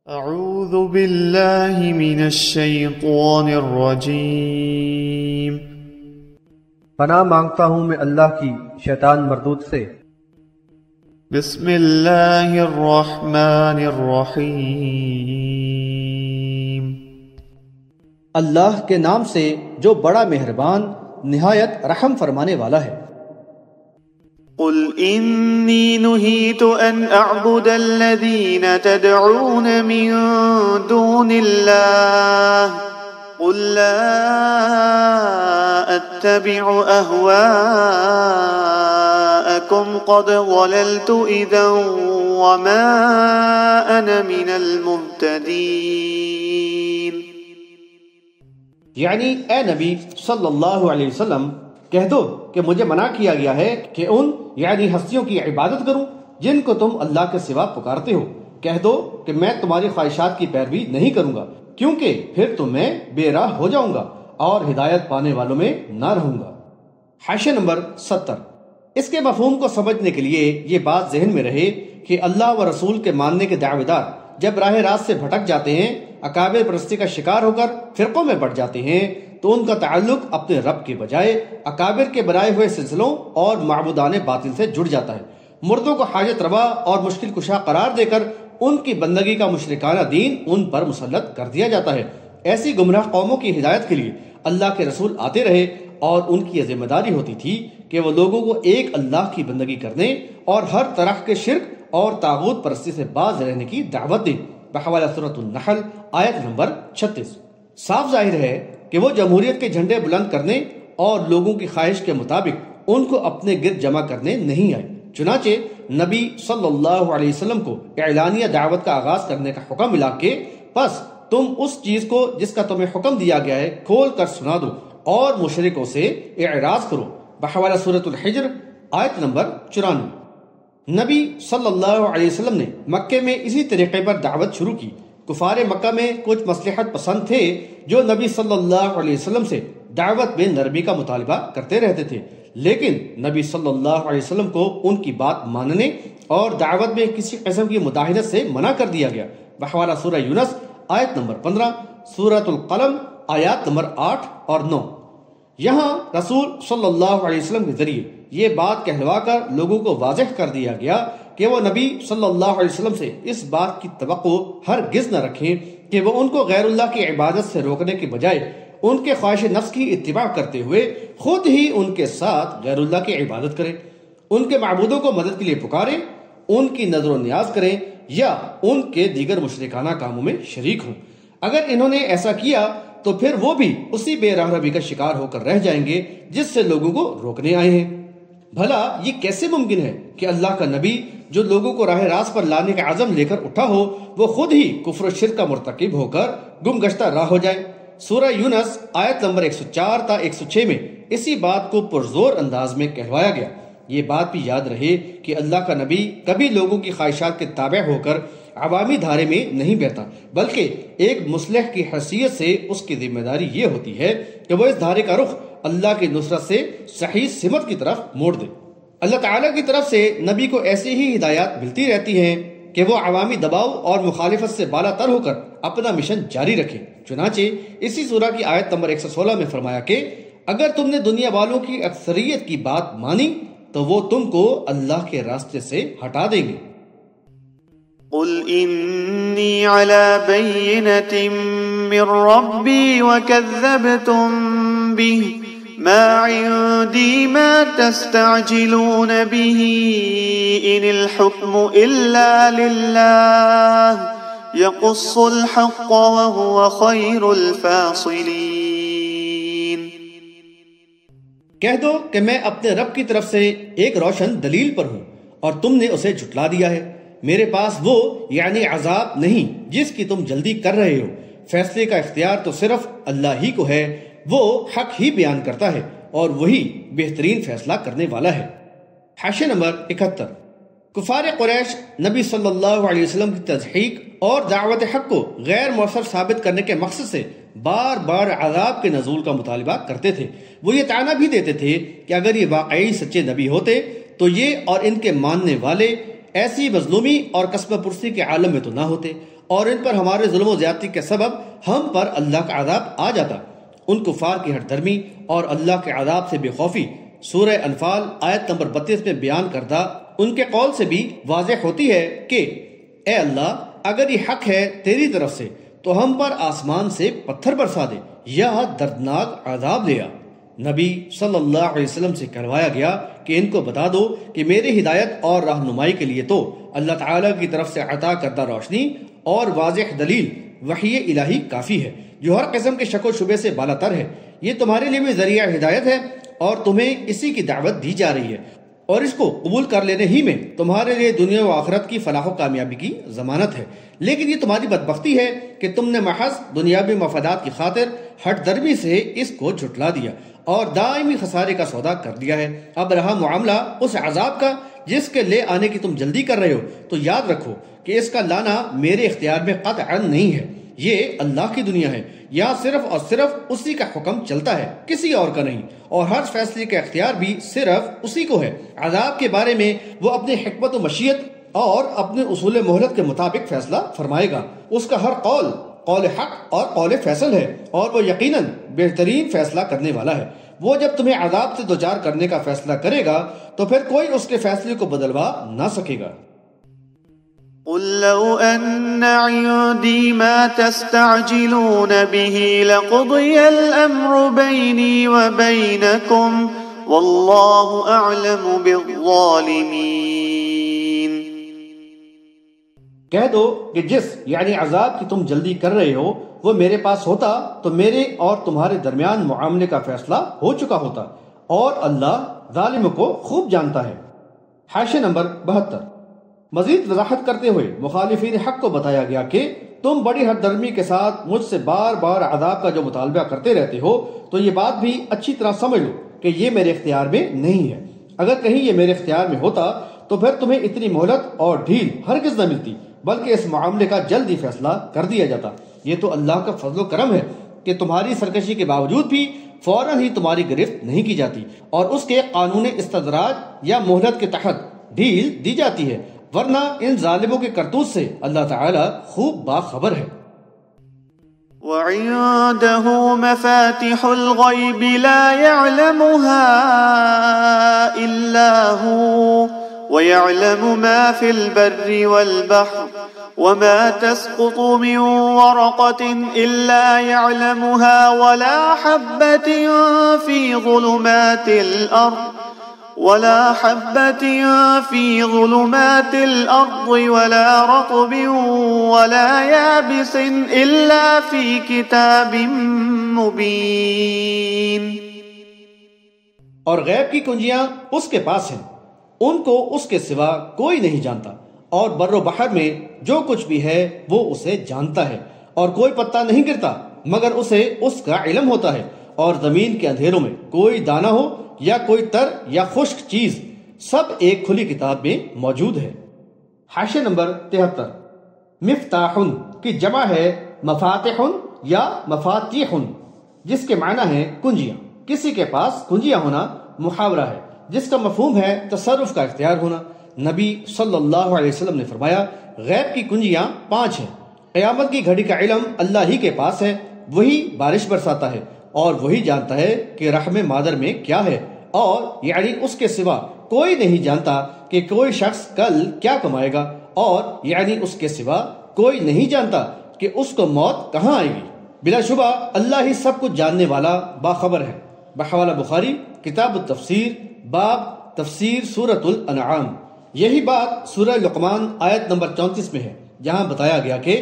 اعوذ باللہ من الشیطان الرجیم۔ پناہ مانگتا ہوں میں اللہ کی شیطان مردود سے۔ بسم اللہ الرحمن الرحیم۔ اللہ کے نام سے جو بڑا مہربان نہایت رحم فرمانے والا ہے۔ قل انی نہیت ان اعبد الذین تدعون من دون اللہ قل لا اتبع اہواءکم قد ضللت اذا وما انا من المہتدین۔ یعنی اے نبی صلی اللہ علیہ وسلم کہہ دو کہ مجھے منع کیا گیا ہے کہ ان یعنی ہستیوں کی عبادت کروں جن کو تم اللہ کے سوا پکارتے ہو۔ کہہ دو کہ میں تمہاری خواہشات کی پیروی نہیں کروں گا، کیونکہ پھر تو میں بے راہ ہو جاؤں گا اور ہدایت پانے والوں میں نہ رہوں گا۔ حاشیہ نمبر 70۔ اس کے مفہوم کو سمجھنے کے لیے یہ بات ذہن میں رہے کہ اللہ و رسول کے ماننے کے دعوے دار جب راہ راست سے بھٹک جاتے ہیں، اکابر پرستی کا شکار ہو کر فرقوں میں بٹ جاتے ہیں، تو ان کا تعلق اپنے رب کے بجائے اکابر کے بنائے ہوئے سلسلوں اور معبودان باطل سے جڑ جاتا ہے۔ مردوں کو حاجت روا اور مشکل کشا قرار دے کر ان کی بندگی کا مشرکانہ دین ان پر مسلط کر دیا جاتا ہے۔ ایسی گمراہ قوموں کی ہدایت کے لیے اللہ کے رسول آتے رہے اور ان کی یہ ذمہ داری ہوتی تھی کہ وہ لوگوں کو ایک اللہ کی بندگی کرنے اور ہر طرح کے شرک اور طاغوت پرستی سے باز رہنے کی دعوت دیں۔ بحوالہ سورۃ النحل آیت نمبر 36۔ صاف ظاہر ہے کہ وہ جمہوریت کے جھنڈے بلند کرنے اور لوگوں کی خواہش کے مطابق ان کو اپنے گرد جمع کرنے نہیں آئے۔ چنانچہ نبی صلی اللہ علیہ وسلم کو اعلانیہ دعوت کا آغاز کرنے کا حکم ملا کہ پس تم اس چیز کو جس کا تمہیں حکم دیا گیا ہے کھول کر سنا دو اور مشرکوں سے اعراض کرو۔ بحوالہ سورۃ الحجر آیت نمبر 94۔ نبی صلی اللہ علیہ وسلم نے مکے میں اسی طریقے پر دعوت شروع کی۔ کفار مکہ میں کچھ مصلحت پسند تھے جو نبی صلی اللہ علیہ وسلم سے دعوت میں نرمی کا مطالبہ کرتے رہتے تھے، لیکن نبی صلی اللہ علیہ وسلم کو ان کی بات ماننے اور دعوت میں کسی قسم کی مداہنت سے منع کر دیا گیا۔ بحوالہ سورہ یونس آیت نمبر 15، سورۃ القلم آیات نمبر 8 اور 9۔ یہاں رسول صلی اللہ علیہ وسلم کے ذریعے یہ بات کہلوا کر لوگوں کو واضح کر دیا گیا کہ وہ نبی صلی اللہ علیہ وسلم سے اس بات کی توقع ہرگز نہ رکھیں کہ وہ ان کو غیر اللہ کی عبادت سے روکنے کے بجائے ان کے خواہش نفس کی اتباع کرتے ہوئے خود ہی ان کے ساتھ غیر اللہ کی عبادت کریں، ان کے معبودوں کو مدد کے لیے پکاریں، ان کی نظر و نیاز کریں یا ان کے دیگر مشرکانہ کاموں میں شریک ہوں۔ اگر انہوں نے ایسا کیا تو پھر وہ بھی اسی بے راہ روی کا شکار ہو کر رہ جائیں گے جس سے لوگوں کو روکنے آئے ہیں۔ بھلا یہ کیسے ممکن ہے کہ اللہ کا نبی جو لوگوں کو راہ راست پر لانے کا عزم لے کر اٹھا ہو وہ خود ہی کفر و شرک کا مرتکب ہو کر گم گشتہ راہ ہو جائے؟ سورہ یونس آیت نمبر 104 تا 106 میں اسی بات کو پرزور انداز میں کہلوایا گیا۔ یہ بات بھی یاد رہے کہ اللہ کا نبی کبھی لوگوں کی خواہشات کے تابع ہو کر عوامی دھارے میں نہیں بہتا، بلکہ ایک مصلح کی حیثیت سے اس کی ذمہ داری یہ ہوتی ہے کہ وہ اس دھارے کا رخ اللہ کی نصرت سے صحیح سمت کی طرف موڑ دے۔ اللہ تعالیٰ کی طرف سے نبی کو ایسی ہی ہدایات ملتی رہتی ہیں کہ وہ عوامی دباؤ اور مخالفت سے بالا تر ہو کر اپنا مشن جاری رکھے۔ چنانچہ اسی سورہ کی آیت نمبر 116 میں فرمایا کہ اگر تم نے دنیا والوں کی اکثریت کی بات مانی تو وہ تم کو اللہ کے راستے سے ہٹا دیں گے۔ قل انی علی بینۃ من ربی وکذبتم به ما عندي ما تستعجلون به إن الحكم إلا لله يقص الحق وهو خير الفاصلين۔ کہہ دو کہ میں اپنے رب کی طرف سے ایک روشن دلیل پر ہوں اور تم نے اسے جھٹلا دیا ہے۔ میرے پاس وہ یعنی عذاب نہیں جس کی تم جلدی کر رہے ہو۔ فیصلے کا اختیار تو صرف اللہ ہی کو ہے، وہ حق ہی بیان کرتا ہے اور وہی بہترین فیصلہ کرنے والا ہے۔ حاشیہ نمبر 71۔ کفار قریش نبی صلی اللہ علیہ وسلم کی تضحیق اور دعوت حق کو غیر مؤثر ثابت کرنے کے مقصد سے بار بار عذاب کے نزول کا مطالبہ کرتے تھے۔ وہ یہ طعنہ بھی دیتے تھے کہ اگر یہ واقعی سچے نبی ہوتے تو یہ اور ان کے ماننے والے ایسی مظلومی اور قسمہ پرسی کے عالم میں تو نہ ہوتے، اور ان پر ہمارے ظلم و زیادتی کے سبب ہم پر اللہ کا عذاب آ جاتا۔ ان کفار کی ہٹ درمی اور اللہ کے عذاب سے بے خوفی سورہ انفال آیت نمبر 32 میں بیان کردہ ان کے قول سے بھی واضح ہوتی ہے کہ اے اللہ، اگر یہ حق ہے تیری طرف سے تو ہم پر آسمان سے پتھر برسا دے یا دردناک عذاب لے آ۔ نبی صلی اللہ علیہ وسلم سے کروایا گیا کہ ان کو بتا دو کہ میری ہدایت اور رہنمائی کے لیے تو اللہ تعالیٰ کی طرف سے عطا کردہ روشنی اور واضح دلیل وحی الہی کافی ہے، جو ہر قسم کے شک و شبے سے بالا تر ہے۔ یہ تمہارے لیے بھی ذریعہ ہدایت ہے اور تمہیں اسی کی دعوت دی جا رہی ہے، اور اس کو قبول کر لینے ہی میں تمہارے لیے دنیا و آخرت کی فلاح و کامیابی کی ضمانت ہے۔ لیکن یہ تمہاری بدبختی ہے کہ تم نے محض دنیاوی مفادات کی خاطر ہٹ درمی سے اس کو جھٹلا دیا اور دائمی خسارے کا سودا کر دیا ہے۔ اب رہا معاملہ اس عذاب کا جس کے لے آنے کی تم جلدی کر رہے ہو، تو یاد رکھو کہ اس کا لانا میرے اختیار میں قطعا نہیں ہے، یہ اللہ کی دنیا ہے، یہاں صرف اور صرف اسی کا حکم چلتا ہے، کسی اور کا نہیں، اور ہر فیصلے کا اختیار بھی صرف اسی کو ہے۔ عذاب کے بارے میں وہ اپنی حکمت و مشیت اور اپنے اصول مہلت کے مطابق فیصلہ فرمائے گا۔ اس کا ہر قول قول حق اور قول فیصل ہے، اور وہ یقیناً بہترین فیصلہ کرنے والا ہے۔ وہ جب تمہیں عذاب سے دوچار کرنے کا فیصلہ کرے گا تو پھر کوئی اس کے فیصلے کو بدلوا نہ سکے گا۔ قل لو أن عندي ما تستعجلون به لقضي الأمر بيني وبينكم والله أعلم بالظالمين۔ کہہ دو کہ جس یعنی عذاب کی تم جلدی کر رہے ہو وہ میرے پاس ہوتا تو میرے اور تمہارے درمیان معاملے کا فیصلہ ہو چکا ہوتا، اور اللہ ظالموں کو خوب جانتا ہے۔ حاشیہ نمبر 72۔ مزید وضاحت کرتے ہوئے مخالفین حق کو بتایا گیا کہ تم بڑی ہٹ درمی کے ساتھ مجھ سے بار بار عذاب کا جو مطالبہ کرتے رہتے ہو، تو یہ بات بھی اچھی طرح سمجھ لو کہ یہ میرے اختیار میں نہیں ہے۔ اگر کہیں یہ میرے اختیار میں ہوتا تو پھر تمہیں اتنی مہلت اور ڈھیل ہرگز نہ ملتی، بلکہ اس معاملے کا جلد ہی فیصلہ کر دیا جاتا۔ یہ تو اللہ کا فضل و کرم ہے کہ تمہاری سرکشی کے باوجود بھی فوراً ہی تمہاری گرفت نہیں کی جاتی اور اس کے قانون استدراج یا مہلت کے تحت ڈھیل دی جاتی ہے، ورنہ ان ظالموں کے کرتوت سے اللہ تعالی خوب باخبر ہے۔ وعنده مفاتح الغيب لا يعلمها إلا هو ويعلم ما في البر والبحر وما تسقط من ورقة إلا يعلمها ولا حبة في ظلمات الأرض ولا رطب ولا يابس إلا في كتاب مبين۔ اور غیب کی کنجیاں اس کے پاس ہیں، ان کو اس کے سوا کوئی نہیں جانتا، اور بر و بحر میں جو کچھ بھی ہے وہ اسے جانتا ہے، اور کوئی پتا نہیں گرتا مگر اسے اس کا علم ہوتا ہے، اور زمین کے اندھیروں میں کوئی دانہ ہو یا کوئی تر یا خشک چیز سب ایک کھلی کتاب میں موجود ہے۔ حاشیہ نمبر 73۔ مفتاح کی جمع ہے مفاتح یا مفاتیح، جس کے معنی ہے کنجیاں۔ کسی کے پاس کنجیاں ہونا محاورہ ہے جس کا مفہوم ہے تصرف کا اختیار ہونا۔ نبی صلی اللہ علیہ وسلم نے فرمایا غیب کی کنجیاں 5 ہیں۔ قیامت کی گھڑی کا علم اللہ ہی کے پاس ہے، وہی بارش برساتا ہے، اور وہی جانتا ہے کہ رحم مادر میں کیا ہے، اور یعنی اس کے سوا کوئی نہیں جانتا کہ کوئی شخص کل کیا کمائے گا، اور یعنی اس کے سوا کوئی نہیں جانتا کہ اس کو موت کہاں آئے گی۔ بلا شبہ اللہ ہی سب کچھ جاننے والا باخبر ہے۔ بحوالہ بخاری کتاب التفسیر باب تفسیر سورۃ الانعام۔ یہی بات سورہ لقمان آیت نمبر 34 میں ہے، جہاں بتایا گیا کہ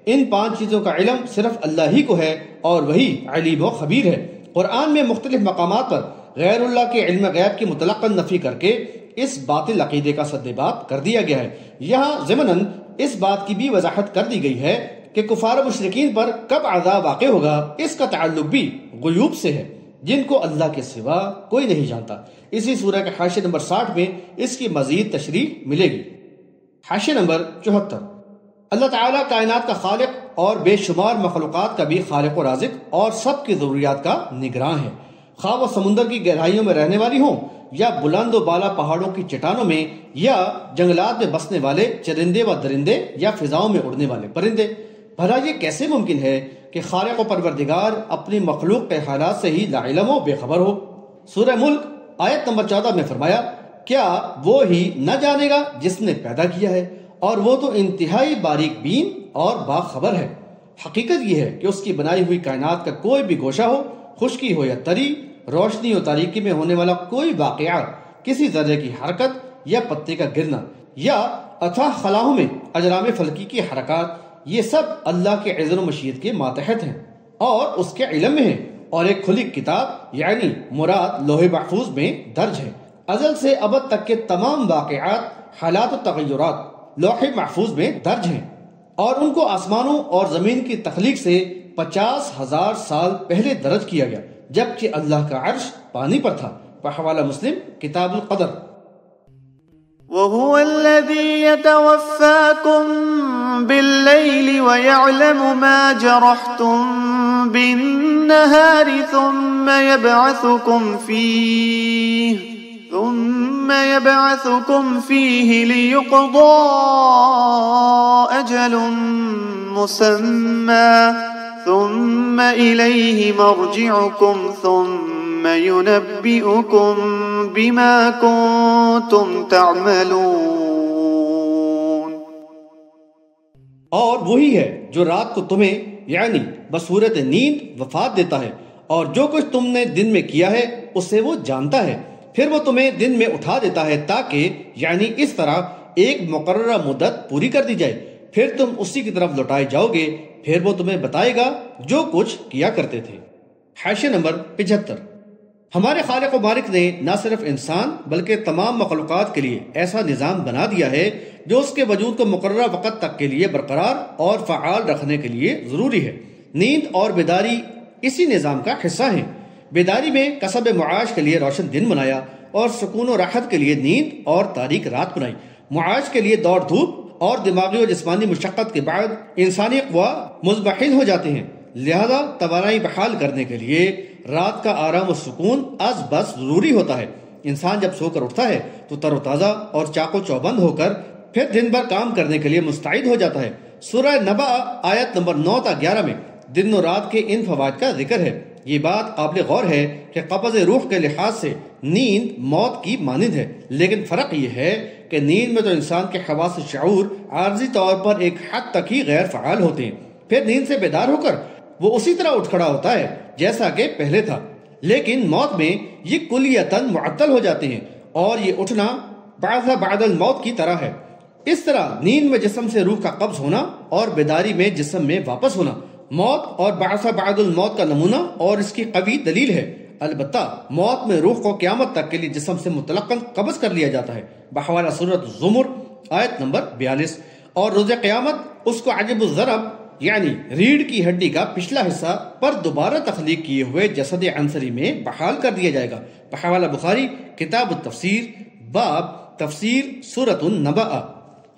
ان 5 چیزوں کا علم صرف اللہ ہی کو ہے اور وہی علیم و خبیر ہے۔ قرآن میں مختلف مقامات پر غیر اللہ کے علم غیب کی مطلقاً نفی کر کے اس باطل عقیدے کا سد بات کر دیا گیا ہے۔ یہاں ضمناً اس بات کی بھی وضاحت کر دی گئی ہے کہ کفار و مشرکین پر کب عذاب واقع ہوگا اس کا تعلق بھی غیوب سے ہے جن کو اللہ کے سوا کوئی نہیں جانتا۔ اسی سورہ کے حاشیہ نمبر 60 میں اس کی مزید تشریح ملے گی۔ حاشیہ نمبر 74۔ اللہ تعالیٰ کائنات کا خالق اور بے شمار مخلوقات کا بھی خالق و رازق اور سب کی ضروریات کا نگراں ہے۔ خواہ وہ سمندر کی گہرائیوں میں رہنے والی ہوں یا بلند و بالا پہاڑوں کی چٹانوں میں یا جنگلات میں بسنے والے چرندے و درندے یا فضاؤں میں اڑنے والے پرندے۔ بھلا یہ کیسے ممکن ہے کہ خالق و پروردگار اپنی مخلوق کے حالات سے ہی لا علم و بے خبر ہو؟ سورہ ملک آیت نمبر 14 میں فرمایا، کیا وہ ہی نہ جانے گا جس نے پیدا کیا ہے، اور وہ تو انتہائی باریک بین اور باخبر ہے۔ حقیقت یہ ہے کہ اس کی بنائی ہوئی کائنات کا کوئی بھی گوشہ ہو، خشکی ہو یا تری، روشنی و تاریکی میں ہونے والا کوئی واقعہ، کسی ذرے کی حرکت یا پتے کا گرنا یا اتھاہ خلاؤں میں اجرام فلکی کی حرکات، یہ سب اللہ کے عزم و مشیت کے ماتحت ہیں اور اس کے علم میں ہیں، اور ایک کھلی کتاب یعنی مراد لوح محفوظ میں درج ہے۔ ازل سے ابد تک کے تمام واقعات، حالات و تغیرات لوح محفوظ میں درج ہیں، اور ان کو آسمانوں اور زمین کی تخلیق سے 50,000 سال پہلے درج کیا گیا، جبکہ اللہ کا عرش پانی پر تھا۔ بحوالہ مسلم کتاب القدر۔ وهو الذي يتوفاكم بالليل ويعلم ما جرحتم بالنهار ثم يبعثكم فيه ليقضى أجل مسمى ثم إليه مرجعكم ثم ينبئكم بما كنتم تعملون۔ اور وہی ہے جو رات کو تمہیں یعنی بصورت نیند وفات دیتا ہے، اور جو کچھ تم نے دن میں کیا ہے اسے وہ جانتا ہے، پھر وہ تمہیں دن میں اٹھا دیتا ہے تاکہ یعنی اس طرح ایک مقررہ مدت پوری کر دی جائے، پھر تم اسی کی طرف لوٹائے جاؤ گے، پھر وہ تمہیں بتائے گا جو کچھ کیا کرتے تھے۔ حاشیہ نمبر 75۔ ہمارے خالق و مالک نے نہ صرف انسان بلکہ تمام مخلوقات کے لیے ایسا نظام بنا دیا ہے جو اس کے وجود کو مقررہ وقت تک کے لیے برقرار اور فعال رکھنے کے لیے ضروری ہے۔ نیند اور بیداری اسی نظام کا حصہ ہیں۔ بیداری میں کسب معاش کے لیے روشن دن بنایا، اور سکون و راحت کے لیے نیند اور تاریک رات بنائی۔ معاش کے لیے دوڑ دھوپ اور دماغی و جسمانی مشقت کے بعد انسانی قوا مضمحل ہو جاتے ہیں، لہذا توانائی بحال کرنے کے لیے رات کا آرام و سکون از بس ضروری ہوتا ہے۔ انسان جب سو کر اٹھتا ہے تو تر و تازہ اور چاق و چوبند ہو کر پھر دن بھر کام کرنے کے لیے مستعد ہو جاتا ہے۔ سورہ نبأ آیت نمبر 9 تا 11 میں دن و رات کے ان فوائد کا ذکر ہے۔ یہ بات قابل غور ہے کہ قبض روح کے لحاظ سے نیند موت کی مانند ہے، لیکن فرق یہ ہے کہ نیند میں تو انسان کے حواس شعور عارضی طور پر ایک حد تک ہی غیر فعال ہوتے ہیں، پھر نیند سے بیدار ہو کر وہ اسی طرح اٹھ کھڑا ہوتا ہے جیسا کہ پہلے تھا، لیکن موت میں یہ کلیتاً معطل ہو جاتے ہیں، اور یہ اٹھنا بعد الموت کی طرح ہے۔ اس طرح نیند میں جسم سے روح کا قبض ہونا اور بیداری میں جسم میں واپس ہونا موت اور بعد الموت کا نمونہ اور اس کی قوی دلیل ہے۔ البتہ موت میں روح کو قیامت تک کے لیے جسم سے مطلقاً قبض کر لیا جاتا ہے، بحوالہ سورۃ الزمر آیت نمبر 42، اور روز قیامت اس کو عجب الضرب یعنی ریڑھ کی ہڈی کا پچھلا حصہ پر دوبارہ تخلیق کیے ہوئے جسد عنصری میں بحال کر دیا جائے گا۔ بحوالہ بخاری کتاب التفسیر باب تفسیر سورۃ النبأ۔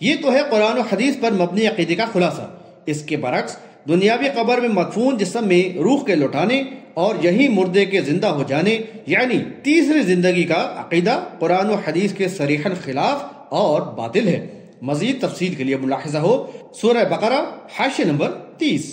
یہ تو ہے قرآن و حدیث پر مبنی عقیدے کا خلاصہ۔ اس کے برعکس دنیاوی قبر میں مدفون جسم میں روح کے لوٹانے اور یہی مردے کے زندہ ہو جانے یعنی تیسری زندگی کا عقیدہ قرآن و حدیث کے صریحاً خلاف اور باطل ہے۔ مزید تفصیل کے لیے ملاحظہ ہو سورہ بقرہ حاشیہ نمبر 30۔